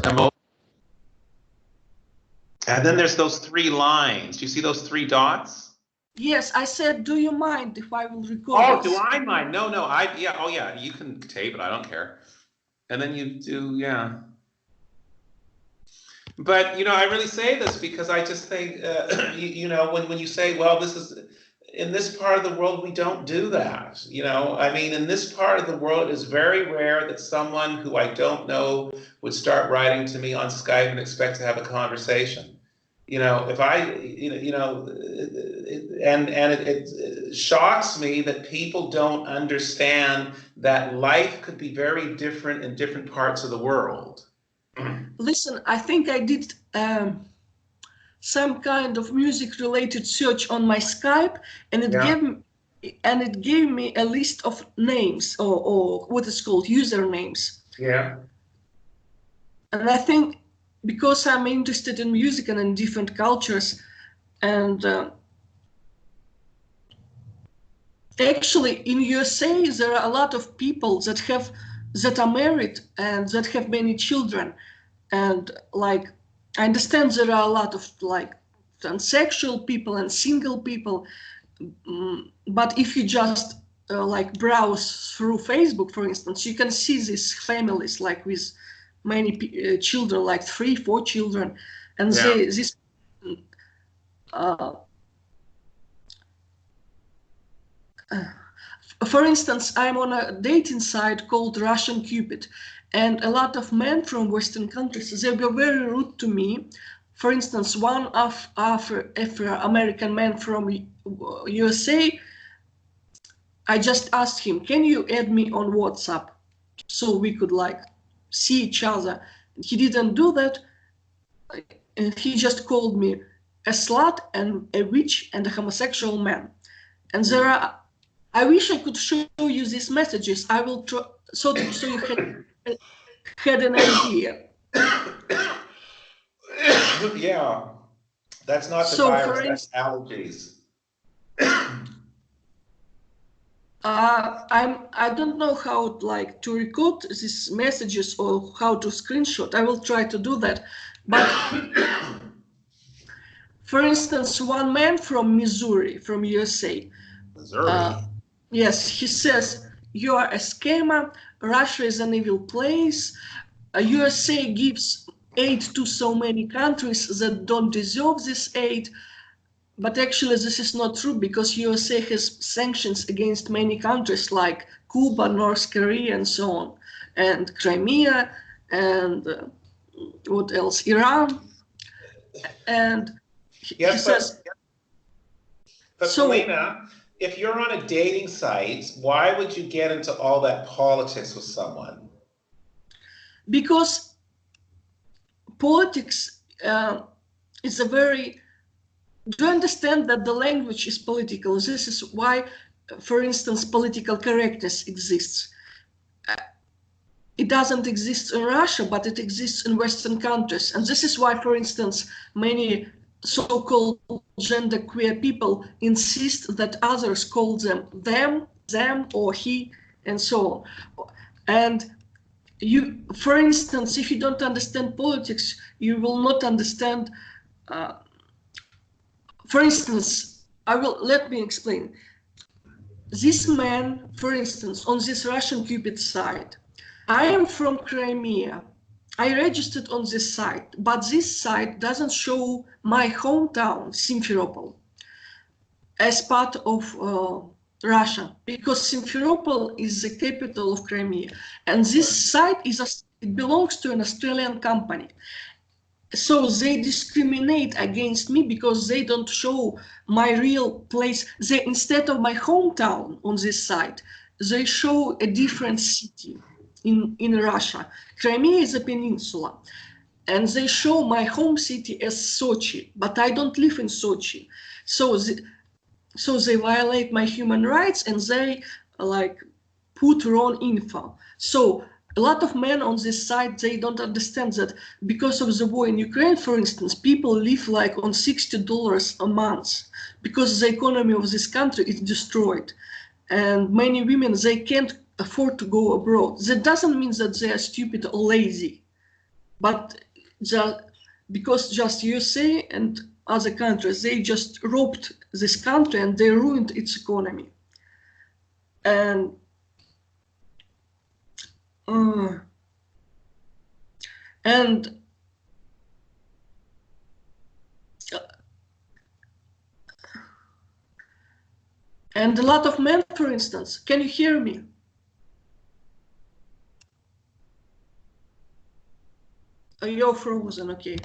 And then there's those three lines. Do you see those three dots? Yes, I said, do you mind if I will record Oh, this? do I mind? No, yeah, oh yeah, you can tape it, I don't care. And then you do, yeah. But, you know, I really say this because I just think, you know, when you say, well, this is, in this part of the world, we don't do that. You know, I mean, in this part of the world, it is very rare that someone who I don't know would start writing to me on Skype and expect to have a conversation. You know, if I, it shocks me that people don't understand that life could be very different in different parts of the world. Listen, I think I did some kind of music-related search on my Skype, and it gave me a list of names or what is called usernames. Yeah. And I think because I'm interested in music and in different cultures, and actually in USA there are a lot of people that are married and that have many children, and like I understand there are a lot of like transsexual people and single people, but if you just like browse through Facebook, for instance, you can see these families like with many children, like 3-4 children, and for instance, I'm on a dating site called Russsiancupid, and a lot of men from Western countries, they were very rude to me. For instance, one Afro-American man from USA, I just asked him, can you add me on WhatsApp so we could like see each other? He didn't do that. And he just called me a slut and a witch and a homosexual man. And there are, I wish I could show you these messages. I will try, so you had an idea. Yeah, that's not the virus, that's allergies. I don't know how like to record these messages or how to screenshot. I will try to do that. But for instance, one man from Missouri, from USA. Missouri? Yes, he says, you are a scammer, Russia is an evil place, USA gives aid to so many countries that don't deserve this aid. But actually this is not true, because USA has sanctions against many countries like Cuba, North Korea, and so on, and Crimea, and what else, Iran. And he says... But so, Polina, if you're on a dating site, why would you get into all that politics with someone? Because politics is a very... Do you understand that the language is political? This is why, for instance, political correctness exists. It doesn't exist in Russia, but it exists in Western countries. And this is why, for instance, many so-called genderqueer people insist that others call them them, or he, and so on. And you, for instance, if you don't understand politics, you will not understand. For instance, let me explain. This man, for instance, on this Russsiancupid site, I am from Crimea. I registered on this site, but this site doesn't show my hometown, Simferopol, as part of Russia, because Simferopol is the capital of Crimea, and this site it belongs to an Australian company. So they discriminate against me because they don't show my real place. They, instead of my hometown on this site, they show a different city in Russia. Crimea is a peninsula, and they show my home city as Sochi, but I don't live in Sochi. So they violate my human rights, and they like put wrong info. So a lot of men on this side, they don't understand that because of the war in Ukraine, for instance, people live like on $60 a month because the economy of this country is destroyed. And many women, they can't afford to go abroad. That doesn't mean that they are stupid or lazy. but because just USA and other countries, they just robbed this country and they ruined its economy. And a lot of men, for instance, can you hear me? You're frozen, okay.